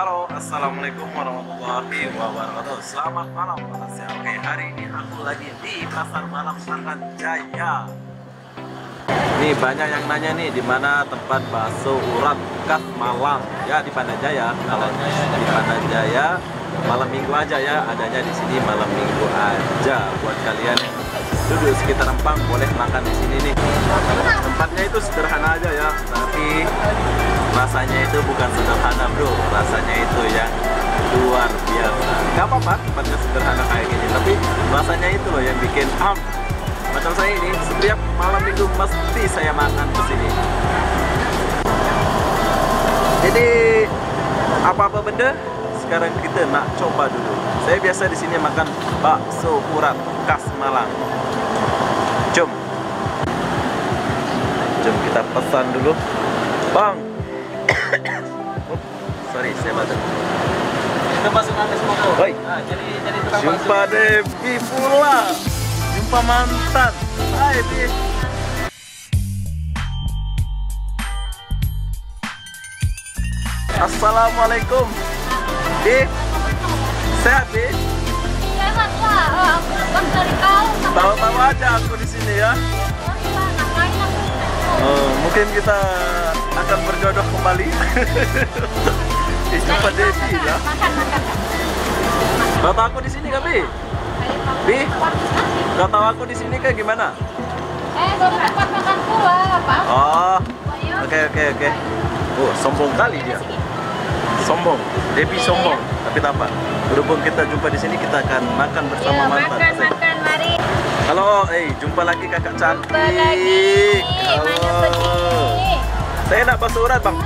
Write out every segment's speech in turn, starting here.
Halo, assalamualaikum warahmatullahi wabarakatuh. Selamat malam Malaysia. Oke, hari ini aku lagi di Pasar Malam Pandan Jaya. Nih banyak yang nanya nih di mana tempat bakso urat khas Malang. Ya di Pandan Jaya. Kalau di Pandan Jaya malam minggu aja ya, adanya di sini malam minggu aja. Buat kalian yang duduk sekitar Empang boleh makan di sini nih. Tempatnya itu sederhana aja ya, tapi rasanya itu bukan sederhana bro, rasanya itu yang luar biasa. Gak apa-apa tempatnya sederhana kayak gini, tapi rasanya itu loh yang bikin macam saya ini setiap malam minggu mesti saya makan ke sini. Jadi apa-apa benda sekarang kita nak coba dulu. Saya biasa di sini makan bakso urat khas Malang. Jom kita pesan dulu, Bang. Sorry, saya batuk. Kita masuk nanti semua kok. Oi. Nah, jadi tukang Jumpa bakso. Devi pula. Jumpa mantan. Hai, Devi. Assalamualaikum. Di sehat, Di? Sehat lah, aku bang dari kau. Tahu-tahu aja aku di sini ya. Mungkin kita akan berjodoh kembali. Jumpa Devi lah. Gak tahu aku di sini, Bi? Bi? Gak tahu aku di sini kayak gimana? Belum dapat makan pula, Pak. Oh, oke. Sombong kali dia. Sombong, Devi sombong. Tapi tak apa. Berhubung kita jumpa di sini, kita akan makan bersama mantan. Makan, mari. Halo, jumpa lagi kakak cantik. Jumpa lagi. Mana Halo. pergi? Saya nak bakso urat, Bang.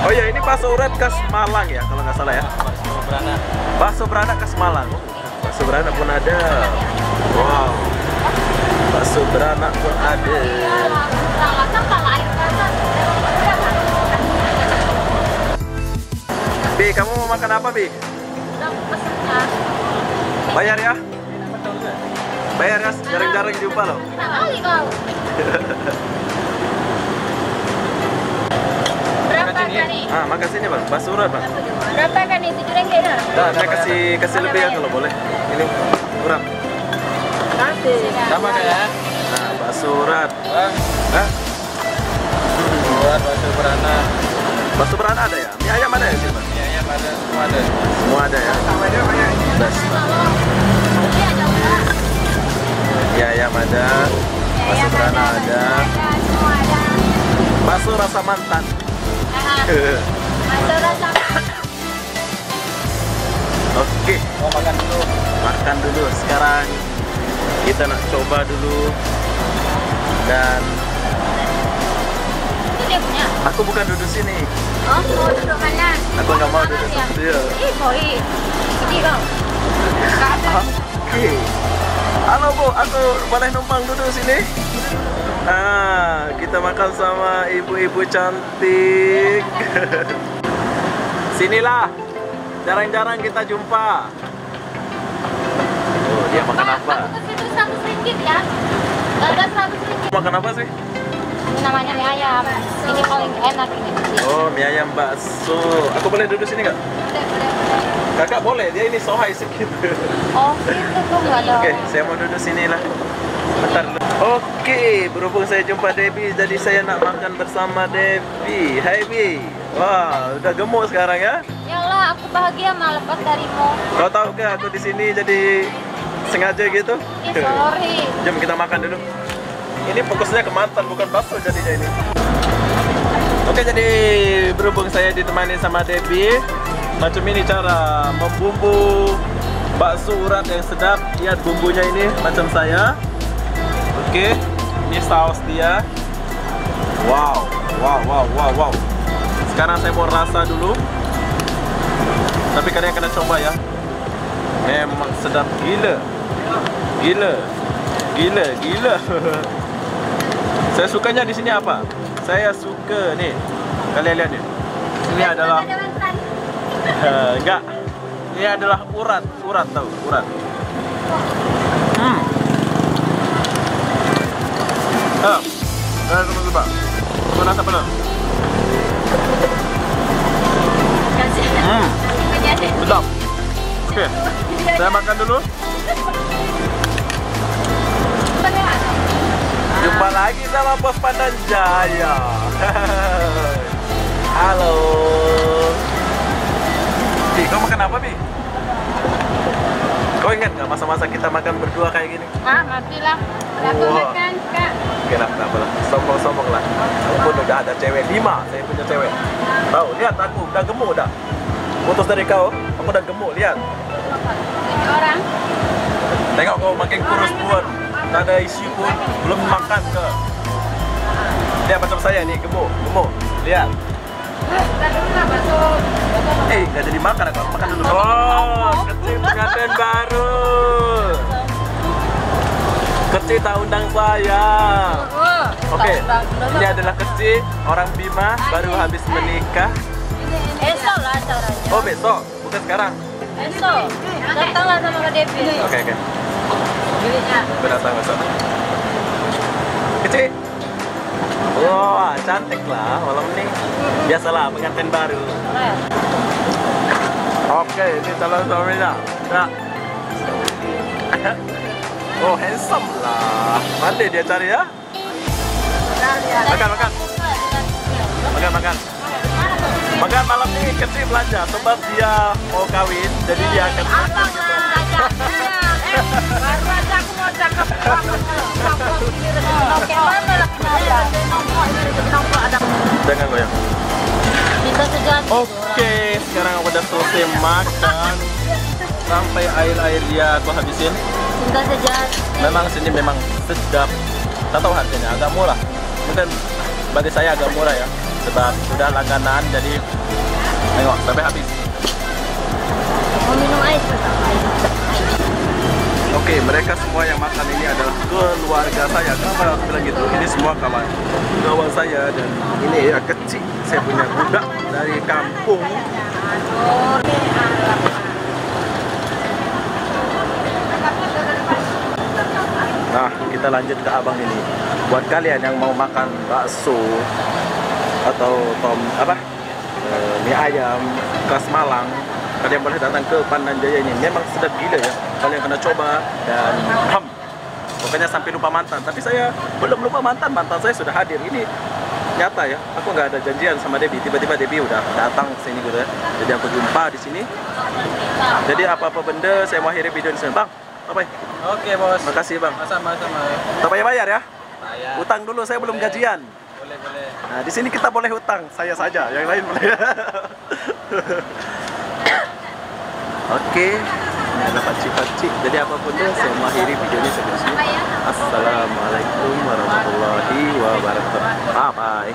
Oh ya, ini bakso urat khas Malang ya, kalau nggak salah ya. Bakso beranak khas Malang. Bakso beranak pun ada. Wow. Bakso beranak pun ada. Bi, kamu mau makan apa, Bi? Bayar ya? Bayar ya, jarang-jarang jumpa loh. Kali kau. Berapa kan nih? Makan sini Bang, bakso urat Bang. Berapa kan nih? 7 ringgit dah. Nah, saya kasih lebih ya kalau boleh. Ini urat. Kasih. Sama kayak. Nah, bakso urat. Bang, Hah? buat bakso beranak. Bakso beranak ada ya? Mie ayam ada ya sih Bang? Mie ayam ada, semua ada. Semua ada ya? Best. Mie ayam ada, bakso beranak ada, Semua ada. bakso rasa mantan. Masuk rasa. Oke, Mau makan dulu. makan dulu sekarang. Kita nak coba dulu. Dan Itu dia punya. aku bukan duduk sini. Oh, mau duduk mana? Aku nggak mau duduk situ ya. Boy. Ini kau. Nggak ada. Oke. Halo Bu, aku boleh numpang duduk sini? Kita makan sama ibu-ibu cantik. Sinilah. Jarang-jarang kita jumpa. Oh, dia makan apa? Aku ke situ 100 ringgit ya. Nggak ada 100 ringgit. Makan apa sih? Ini namanya mie ayam. Ini paling enak ini. Oh, mie ayam bakso. Aku boleh duduk sini nggak? Boleh. Kakak boleh, dia ini sohai sedikit. Oh, itu tuh nggak ada. Oke, saya mau duduk sini lah. Bentar dulu. Oke, berhubung saya jumpa Devi, jadi saya nak makan bersama Devi. Hai Bi. Wah, udah gemuk sekarang ya? Yalah, aku bahagia mah lepas darimu. Kau tahu ke aku di sini jadi sengaja gitu? Sorry. Jom kita makan dulu. Ini fokusnya ke mantan, bukan bakso jadinya ini. Oke, jadi berhubung saya ditemani sama Devi, macam ini cara membumbu bakso urat yang sedap. Lihat bumbunya ini macam saya. Oke, ini saus dia. Wow. Sekarang saya mau rasa dulu. Tapi kalian kena coba ya. Memang sedap gila. Gila. Saya sukanya di sini apa? Saya suka nih. Kalian lihat nih. Ini adalah enggak. Ini adalah urat tahu, urat. Coba. Coba rasa belum? dulu. Jumpa lagi sama Bos Pandan Jaya. Halo. Bi, kau makan apa, Bi? Kau ingat nggak masa-masa kita makan berdua kayak gini? Ah, mati lah. Aku Wah. makan, Kak. Oke lah, tak apalah. Sombong-sombong lah. Aku pun udah ada cewek 5, saya punya cewek. Tahu, lihat aku udah gemuk dah. Putus dari kau, aku udah gemuk, lihat. Ini orang. Tengok kau makin kurus pun. Tak ada isi pun, belum makan ke. Lihat macam saya nih, gemuk, gemuk. Lihat. Gak jadi makan, aku makan dulu. Oh, kecil pengantin baru. Kecil tak undang saya. Oke, ini adalah kecil orang Bima baru habis menikah. Esok lah acaranya. Oh besok, bukan sekarang. Esok. Datanglah sama Kak Devi. Oke. Biliknya. Berdatang besok. Kecil. Wah, cantik lah malam ini. Biasalah pengantin baru. Oke, ini calon suaminya. Nah. Oh, handsome lah. Mandi dia cari ya. Makan. Makan malam ini kecil belanja sebab dia mau kawin, jadi dia akan belanja gitu. Baru aja aku mau cakap. Jangan goyang. Cinta sejati. Oke, sekarang aku udah selesai makan. Sampai air dia aku habisin. Cinta sejati. Memang sini memang sedap. Tak tahu harganya agak murah. Mungkin bagi saya agak murah ya. Sebab sudah langganan jadi tengok sampai habis. Mau minum ais pertama. Oke, mereka semua yang makan ini adalah keluarga saya. Kenapa aku bilang gitu? Ini semua kawan saya dan ini ya kecil. Saya punya budak dari kampung. Nah, kita lanjut ke abang ini. Buat kalian yang mau makan bakso atau mie ayam khas Malang, kalian boleh datang ke Pandan Jaya ini. Memang sedap gila ya. Kalian kena coba dan pokoknya sampai lupa mantan. Tapi saya belum lupa mantan saya sudah hadir. Ini nyata ya. Aku nggak ada janjian sama Debbie. Tiba-tiba Debbie udah datang ke sini gitu ya. Jadi aku jumpa di sini. Jadi apa-apa benda saya mau akhiri video di sini. Bang, apa? Oke, Bos. Makasih Bang. Sama-sama. Tak payah bayar ya. Bayar. Utang dulu, saya belum gajian. Boleh. Nah, di sini kita boleh hutang, saya saja, yang lain boleh. Oke, ini ada pakcik-pakcik. Jadi apapun deh, saya mengakhiri video ini sampai di sini. Assalamualaikum warahmatullahi wabarakatuh. Bye bye.